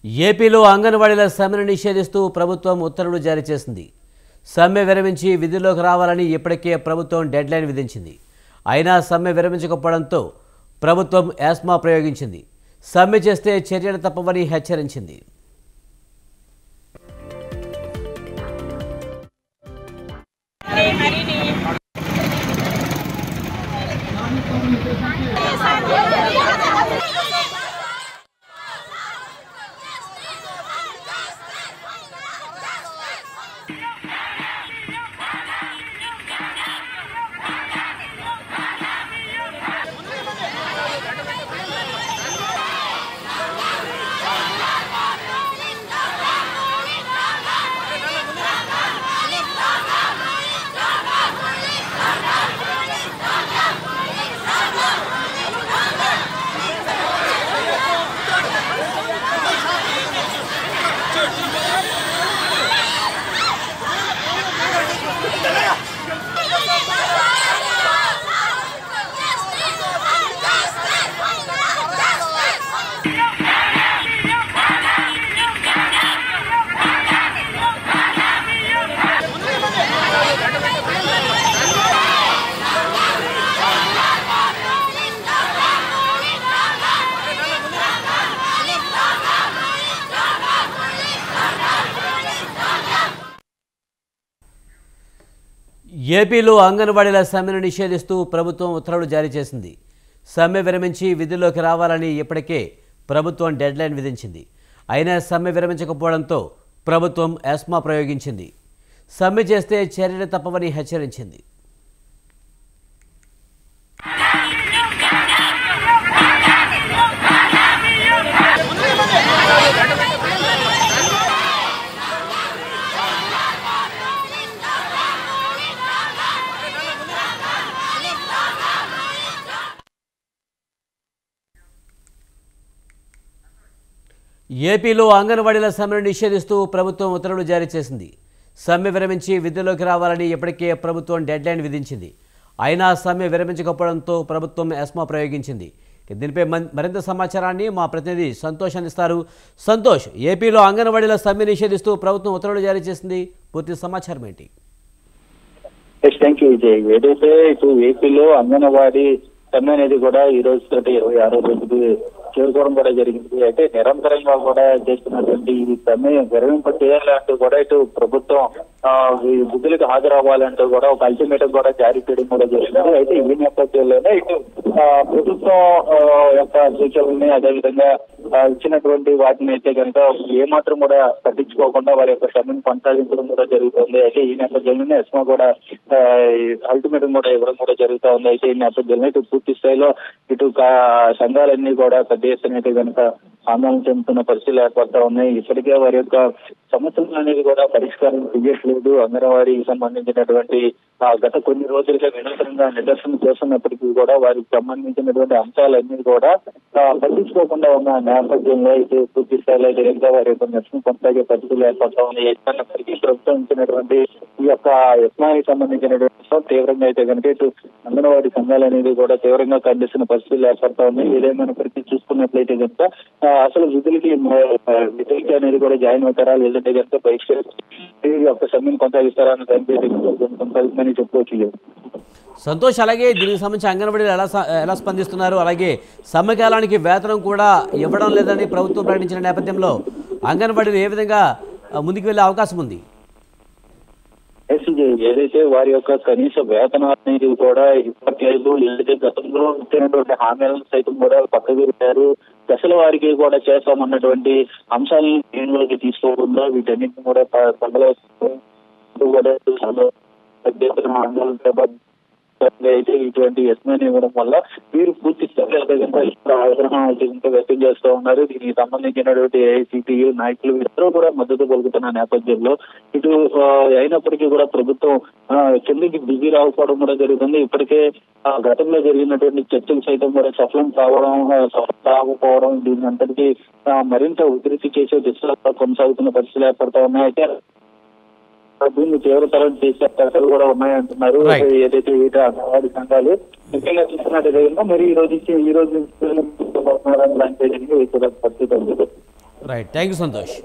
ఏపీలో అంగన్వాడీల సమ్మెను నిషేధిస్తూ ప్రభుత్వం ఉత్తర్వులు జారీ చేసింది. సమ్మె విరమించి విధుల్లోకి రావాలని ఇప్పటికే ప్రభుత్వం డెడ్లైన్ విధించింది. అయినా సమ్మె విరమించకపోవడంతో ప్రభుత్వం యాస్మా ప్రయోగించింది. సమ్మె చేస్తే చర్యలు తప్పవని హెచ్చరించింది. ఏపీలో అంగన్వాడీల సమ్మెను నిషేధిస్తూ ప్రభుత్వం ఉత్తర్వులు జారీ చేసింది. సమ్మె విరమించి విధుల్లోకి రావాలని ఇప్పటికే ప్రభుత్వం డెడ్లైన్ విధించింది. అయినా సమ్మె విరమించకపోవడంతో ప్రభుత్వం యాస్మా ప్రయోగించింది. సమ్మె చేస్తే చర్యలు తప్పవని హెచ్చరించింది. ఏపీలో అంగన్వాడీల సమ్మెను నిషేధిస్తూ ప్రభుత్వం ఉత్తర్వులు జారీ చేసింది. సమ్మె విరమించి విధుల్లోకి రావాలని ఇప్పటికే ప్రభుత్వం డెడ్లైన్ విధించింది. అయినా సమ్మె విరమించకపోవడంతో ప్రభుత్వం యాస్మా ప్రయోగించింది. దీనిపై మరింత సమాచారాన్ని మా ప్రతినిధి సంతోష్ అందిస్తారు. సంతోష్, ఏపీలో అంగన్వాడీల సమ్మె నిషేధిస్తూ ప్రభుత్వం ఉత్తర్వులు జారీ చేసింది. పూర్తి సమాచారం ఏంటి? Thank you Vijay. ఏదైతే ఇటు ఏపీలో అంగన్వాడీ సమ్మె అనేది కూడా ఈ రోజు తోటి 26వ రోజుకి చేరుకోవడం కూడా జరిగింది. అయితే నిరంతరంగా కూడా చేస్తున్నటువంటి ఈ సమ్మె విరమింప చేయాలంటూ కూడా ఇటు ప్రభుత్వం విధులకు హాజరవ్వాలంటూ కూడా ఒక అల్టిమేటం కూడా జారీ చేయడం కూడా జరిగింది. అయితే ఈ నేపథ్యంలోనే ఇటు ప్రభుత్వం యొక్క సూచనల్ని అదేవిధంగా ఇచ్చినటువంటి వాటిని అయితే కనుక ఏమాత్రం కూడా పట్టించుకోకుండా వారి యొక్క సమ్మెను కొనసాగించడం కూడా జరుగుతుంది. అయితే ఈ నేపథ్యంలోనే ఎస్మా కూడా అల్టిమేటం కూడా ఇవ్వడం కూడా జరుగుతూ ఉంది. అయితే ఈ నేపథ్యంలో ఇటు పూర్తి స్థాయిలో ఇటు సంఘాలన్నీ కూడా పెద్ద ఎత్తున అయితే కనుక ఆందోళన చెందుతున్న పరిస్థితులు ఏర్పడతా ఉన్నాయి. ఇప్పటికే వారి యొక్క సమస్యలు అనేది కూడా పరిష్కారం చెయ్యట్లేదు. అంగన్వాడీకి సంబంధించినటువంటి గత కొన్ని రోజులుగా నిరంతరంగా నిదర్శనం చేస్తున్నప్పటికీ కూడా వారికి సంబంధించినటువంటి అంశాలన్నీ కూడా పట్టించుకోకుండా ఉన్న నేపథ్యంలో అయితే పూర్తి స్థాయిలో జరిగితే వారి యొక్క నిరసన కొనసాగే పరిస్థితులు ఏర్పడతా ఉన్నాయి. ఎప్పుడన్నప్పటికీ ప్రభుత్వం ఇచ్చినటువంటి ఈ యొక్క యత్నానికి సంబంధించినటువంటి తీవ్రంగా అయితే కనుక ఇటు అంగన్వాడీ సంఘాలు అనేది కూడా తీవ్రంగా ఖండిస్తున్న పరిస్థితులు ఏర్పడతా ఉన్నాయి. ఏదేమైనప్పటికీ చూసుకున్నట్లయితే కనుక అసలు విధులకి అనేది కూడా జాయిన్ అవుతారా లేదంటే కనుక బహిష్కరించి యొక్క సమ్మెను కొనసాగిస్తారా అన్న దానిపై కొనసాగుతుందని చెప్పుకోవచ్చు. సంతోష్, అలాగే దీనికి సంబంధించి అంగన్వాడీలు ఎలా స్పందిస్తున్నారు? అలాగే సమ్మె కాలానికి వేతనం కూడా ఇవ్వడం లేదని ప్రభుత్వం ప్రకటించిన నేపథ్యంలో అంగన్వాడీలు ఏ విధంగా ముందుకు వెళ్లే అవకాశం ఉంది? ఏదైతే వారి యొక్క కనీస వేతనం అనేది కూడా ఇవ్వట్లేదు. ఏదైతే గతంలో ఇచ్చినటువంటి హామీలను సైతం కూడా పక్కకు పెట్టారు. దశల వారికి కూడా చేస్తామన్నటువంటి అంశాలను దేనిలోకి తీసుకోకుండా వీటన్నిటిని కూడా పండుగ అయితే ఇటువంటి యత్నాన్ని ఇవ్వడం వల్ల వీరు పూర్తి స్థాయిలో ఆగ్రహం వ్యక్తం చేస్తూ ఉన్నారు. దీనికి సంబంధించినటువంటి ఏఐసిటియు నాయకులు ఇద్దరు కూడా మద్దతు పలుకుతున్న నేపథ్యంలో ఇటు అయినప్పటికీ కూడా ప్రభుత్వం కిందకి దిగి రాకపోవడం కూడా జరుగుతుంది. ఇప్పటికే గతంలో జరిగినటువంటి చర్చలు సైతం కూడా సఫలం కాకపోవడం దీని అంతటికీ మరింత ఉధృతి చేసే దిశలో కొనసాగుతున్న పరిస్థితులు ఏర్పడతా ఉన్నాయి. అయితే దీన్ని తీవ్రతరం చేసే అవకాశాలు కూడా ఉన్నాయంటున్నారు. ఏదైతే అంగన్వాడీ సంఘాలు ముఖ్యంగా చూస్తున్నట్టు మరి ఈ రోజు పరిస్థితి రైట్, థ్యాంక్ యూ సంతోష్.